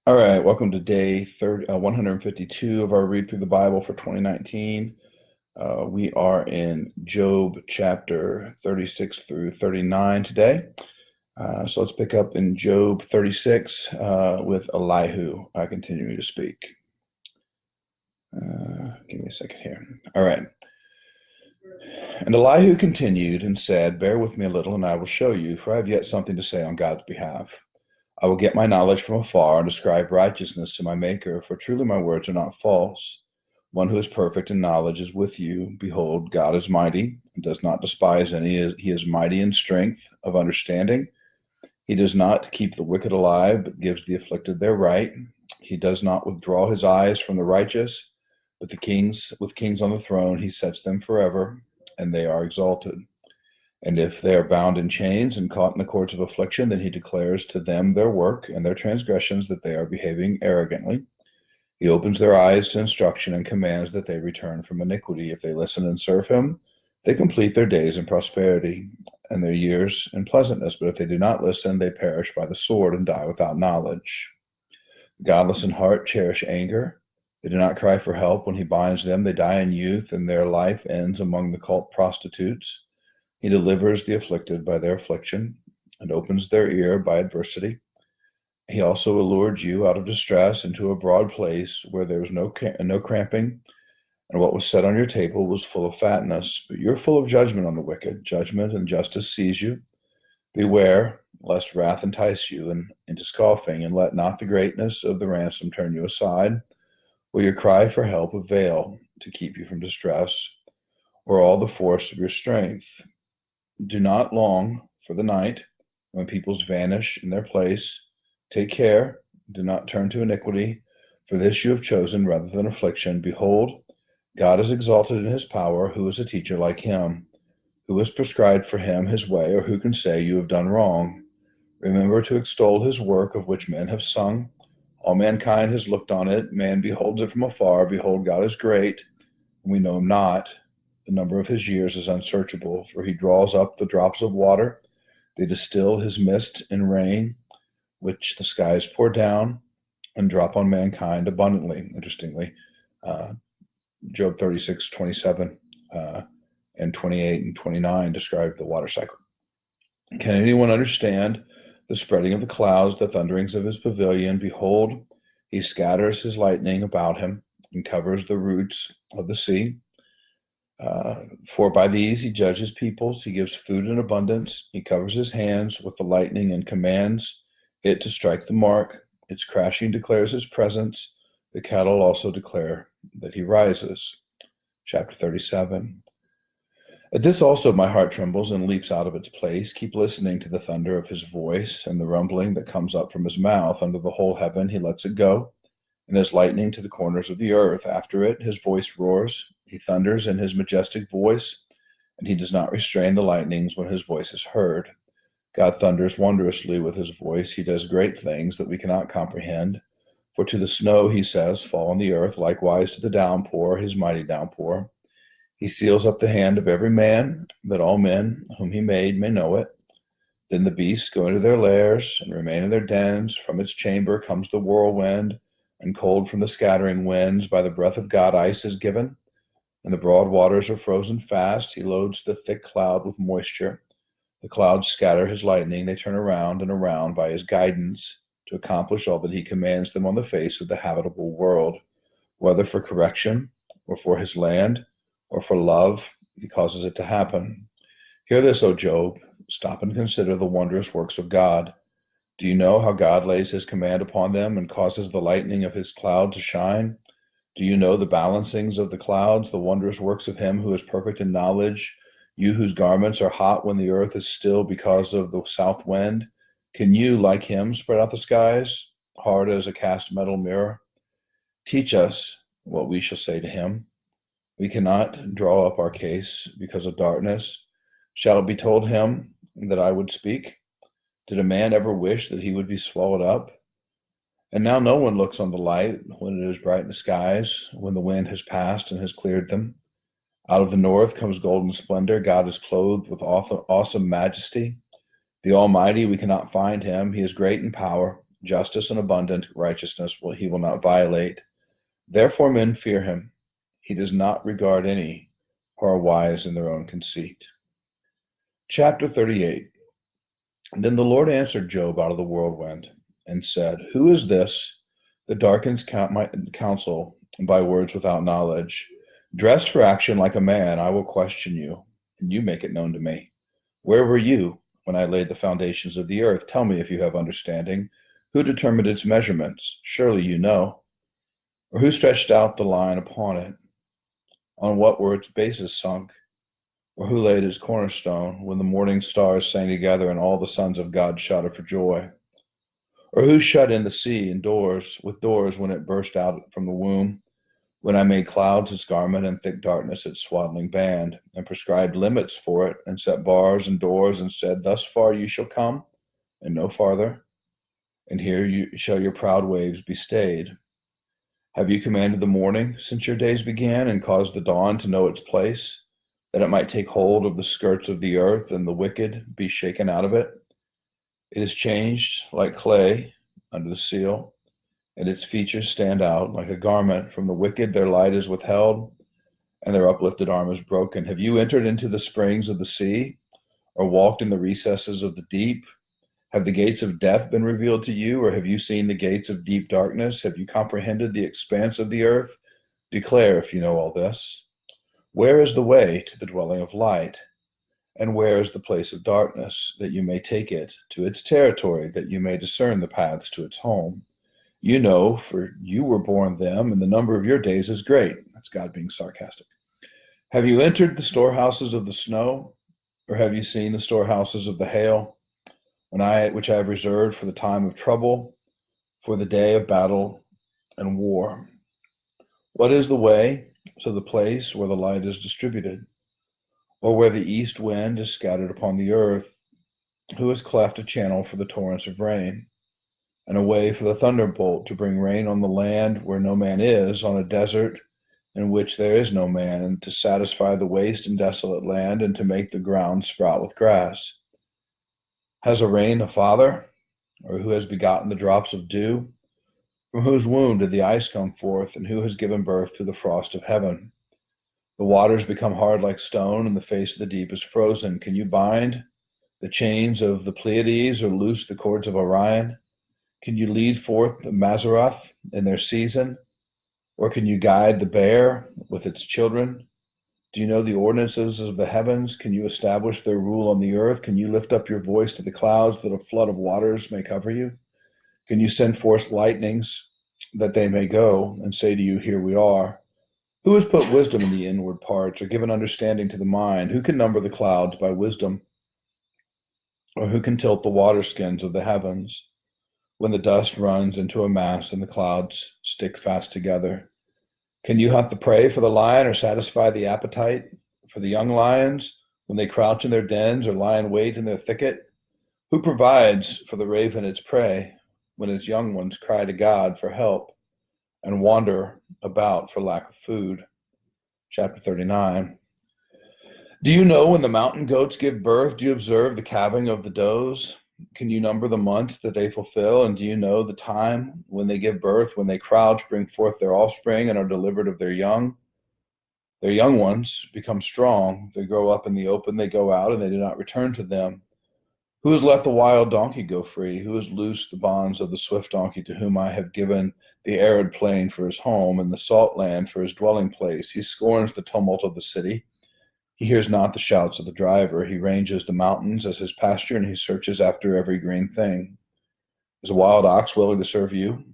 All right, welcome to day 152 of our Read Through the Bible for 2019. We are in Job chapter 36 through 39 today. So let's pick up in Job 36 with Elihu continuing to speak. Give me a second here. All right. And Elihu continued and said, "Bear with me a little, and I will show you, for I have yet something to say on God's behalf. I will get my knowledge from afar and ascribe righteousness to my Maker, for truly my words are not false. One who is perfect in knowledge is with you. Behold, God is mighty and does not despise any. He is mighty in strength of understanding. He does not keep the wicked alive, but gives the afflicted their right. He does not withdraw his eyes from the righteous, but with kings on the throne, he sets them forever, and they are exalted. And if they are bound in chains and caught in the cords of affliction, then he declares to them their work and their transgressions, that they are behaving arrogantly. He opens their eyes to instruction and commands that they return from iniquity. If they listen and serve him, they complete their days in prosperity and their years in pleasantness. But if they do not listen, they perish by the sword and die without knowledge. Godless in heart cherish anger. They do not cry for help. When he binds them, they die in youth, and their life ends among the cult prostitutes. He delivers the afflicted by their affliction and opens their ear by adversity. He also allured you out of distress into a broad place where there was no cramping, and what was set on your table was full of fatness. But you're full of judgment on the wicked. Judgment and justice seize you. Beware, lest wrath entice you into scoffing, and let not the greatness of the ransom turn you aside. Will your cry for help avail to keep you from distress, or all the force of your strength? Do not long for the night, when peoples vanish in their place. Take care, do not turn to iniquity, for this you have chosen rather than affliction. Behold, God is exalted in his power. Who is a teacher like him? Who has prescribed for him his way, or who can say, you have done wrong? Remember to extol his work, of which men have sung. All mankind has looked on it. Man beholds it from afar. Behold, God is great, and we know him not. The number of his years is unsearchable, for he draws up the drops of water. They distill his mist in rain, which the skies pour down and drop on mankind abundantly. Interestingly, Job 36:27 and 28 and 29 describe the water cycle. Can anyone understand the spreading of the clouds, the thunderings of his pavilion? Behold, he scatters his lightning about him and covers the roots of the sea. For by these he judges peoples. He gives food in abundance. He covers his hands with the lightning and commands it to strike the mark. Its crashing declares his presence. The cattle also declare that he rises. Chapter 37. At this also my heart trembles and leaps out of its place. Keep listening to the thunder of his voice and the rumbling that comes up from his mouth. Under the whole heaven he lets it go, and his lightning to the corners of the earth. After it his voice roars. He thunders in his majestic voice, and he does not restrain the lightnings when his voice is heard. God thunders wondrously with his voice. He does great things that we cannot comprehend. For to the snow, he says, fall on the earth, likewise to the downpour, his mighty downpour. He seals up the hand of every man, that all men whom he made may know it. Then the beasts go into their lairs and remain in their dens. From its chamber comes the whirlwind, and cold from the scattering winds. By the breath of God ice is given, and the broad waters are frozen fast. He loads the thick cloud with moisture. The clouds scatter his lightning. They turn around and around by his guidance to accomplish all that he commands them on the face of the habitable world. Whether for correction, or for his land, or for love, he causes it to happen. Hear this, O Job. Stop and consider the wondrous works of God. Do you know how God lays his command upon them and causes the lightning of his cloud to shine? Do you know the balancings of the clouds, the wondrous works of him who is perfect in knowledge? You whose garments are hot when the earth is still because of the south wind, can you, like him, spread out the skies, hard as a cast metal mirror? Teach us what we shall say to him. We cannot draw up our case because of darkness. Shall it be told him that I would speak? Did a man ever wish that he would be swallowed up? And now no one looks on the light when it is bright in the skies, when the wind has passed and has cleared them. Out of the north comes golden splendor. God is clothed with awesome majesty. The Almighty, we cannot find him. He is great in power. justice and abundant righteousness he will not violate. Therefore men fear him. He does not regard any who are wise in their own conceit. Chapter 38. Then the Lord answered Job out of the whirlwind and said, Who is this that darkens my counsel by words without knowledge? Dress for action like a man, I will question you, and you make it known to me. Where were you when I laid the foundations of the earth? Tell me if you have understanding. Who determined its measurements? Surely you know. Or who stretched out the line upon it? On what were its bases sunk? Or who laid its cornerstone when the morning stars sang together and all the sons of God shouted for joy? Or who shut in the sea with doors when it burst out from the womb? When I made clouds its garment and thick darkness its swaddling band, and prescribed limits for it, and set bars and doors, and said, Thus far you shall come, and no farther, and here shall your proud waves be stayed. Have you commanded the morning since your days began, and caused the dawn to know its place, that it might take hold of the skirts of the earth, and the wicked be shaken out of it? It is changed like clay under the seal, and its features stand out like a garment. From the wicked their light is withheld, and their uplifted arm is broken. Have you entered into the springs of the sea, or walked in the recesses of the deep? Have the gates of death been revealed to you, or have you seen the gates of deep darkness? Have you comprehended the expanse of the earth? Declare if you know all this. Where is the way to the dwelling of light? And where is the place of darkness, that you may take it to its territory, that you may discern the paths to its home? You know, for you were born them, and the number of your days is great. That's God being sarcastic. Have you entered the storehouses of the snow, or have you seen the storehouses of the hail, which I have reserved for the time of trouble, for the day of battle and war? What is the way to the place where the light is distributed, or where the east wind is scattered upon the earth? Who has cleft a channel for the torrents of rain, and a way for the thunderbolt to bring rain on the land where no man is, on a desert in which there is no man, and to satisfy the waste and desolate land, and to make the ground sprout with grass? Has a rain a father, or who has begotten the drops of dew? From whose womb did the ice come forth, and who has given birth to the frost of heaven? The waters become hard like stone, and the face of the deep is frozen. Can you bind the chains of the Pleiades, or loose the cords of Orion? Can you lead forth the Mazzaroth in their season? Or can you guide the bear with its children? Do you know the ordinances of the heavens? Can you establish their rule on the earth? Can you lift up your voice to the clouds, that a flood of waters may cover you? Can you send forth lightnings, that they may go, and say to you, Here we are? Who has put wisdom in the inward parts, or given understanding to the mind? Who can number the clouds by wisdom? Or who can tilt the water skins of the heavens? When the dust runs into a mass and the clouds stick fast together. Can you hunt the prey for the lion, or satisfy the appetite for the young lions when they crouch in their dens, or lie in wait in their thicket? Who provides for the raven its prey when its young ones cry to God for help and wander about for lack of food? Chapter 39. Do you know when the mountain goats give birth? Do you observe the calving of the does? Can you number the months that they fulfill? And do you know the time when they give birth, when they crouch, bring forth their offspring, and are delivered of their young? Their young ones become strong. They grow up in the open, they go out, and they do not return to them. Who has let the wild donkey go free? Who has loosed the bonds of the swift donkey, to whom I have given the arid plain for his home, and the salt land for his dwelling place? He scorns the tumult of the city. He hears not the shouts of the driver. He ranges the mountains as his pasture, and he searches after every green thing. Is a wild ox willing to serve you?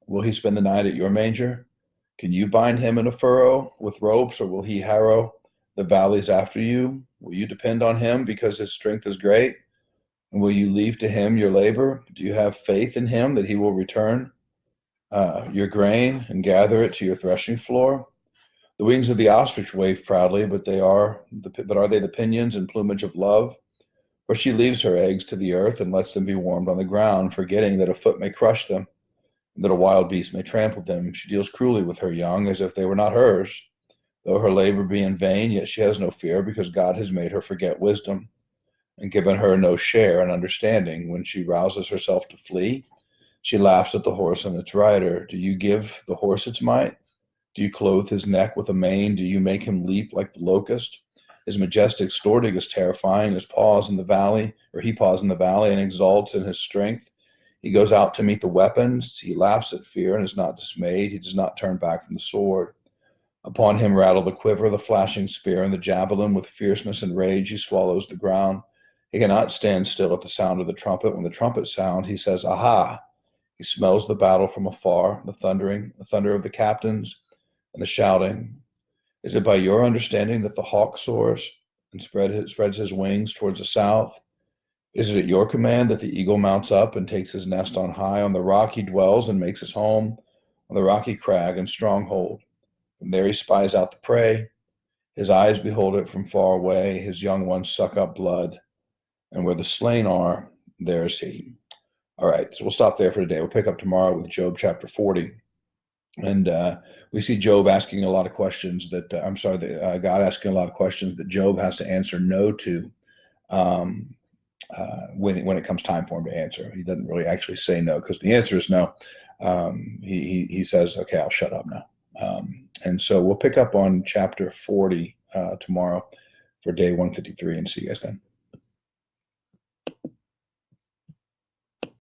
Will he spend the night at your manger? Can you bind him in a furrow with ropes, or will he harrow the valleys after you? Will you depend on him because his strength is great? And will you leave to him your labor? Do you have faith in him that he will return your grain and gather it to your threshing floor? The wings of the ostrich wave proudly, but are they the pinions and plumage of love? For she leaves her eggs to the earth and lets them be warmed on the ground, forgetting that a foot may crush them, and that a wild beast may trample them. She deals cruelly with her young, as if they were not hers. Though her labor be in vain, yet she has no fear, because God has made her forget wisdom, and given her no share in understanding. When she rouses herself to flee, She laughs at the horse and its rider. Do you give the horse its might? Do you clothe his neck with a mane? Do you make him leap like the locust? His majestic snorting is terrifying. His paws in the valley, or he paws in the valley and exalts in his strength. He goes out to meet the weapons. He laughs at fear and is not dismayed. He does not turn back from the sword. Upon him rattle the quiver, the flashing spear, and the javelin. With fierceness and rage he swallows the ground. He cannot stand still at the sound of the trumpet. When the trumpet sound, he says, "Aha!" He smells the battle from afar, the thunder of the captains, and the shouting. Is it by your understanding that the hawk soars and spreads his wings towards the south? Is it at your command that the eagle mounts up and takes his nest on high? On the rock he dwells and makes his home, on the rocky crag and stronghold. From there he spies out the prey. His eyes behold it from far away. His young ones suck up blood. And where the slain are, there is he. All right, so we'll stop there for today. We'll pick up tomorrow with Job chapter 40. And we see Job asking a lot of questions God asking a lot of questions that Job has to answer no to when it comes time for him to answer. He doesn't really actually say no because the answer is no. He says, okay, I'll shut up now. And so we'll pick up on chapter 40 tomorrow for day 153 and see you guys then.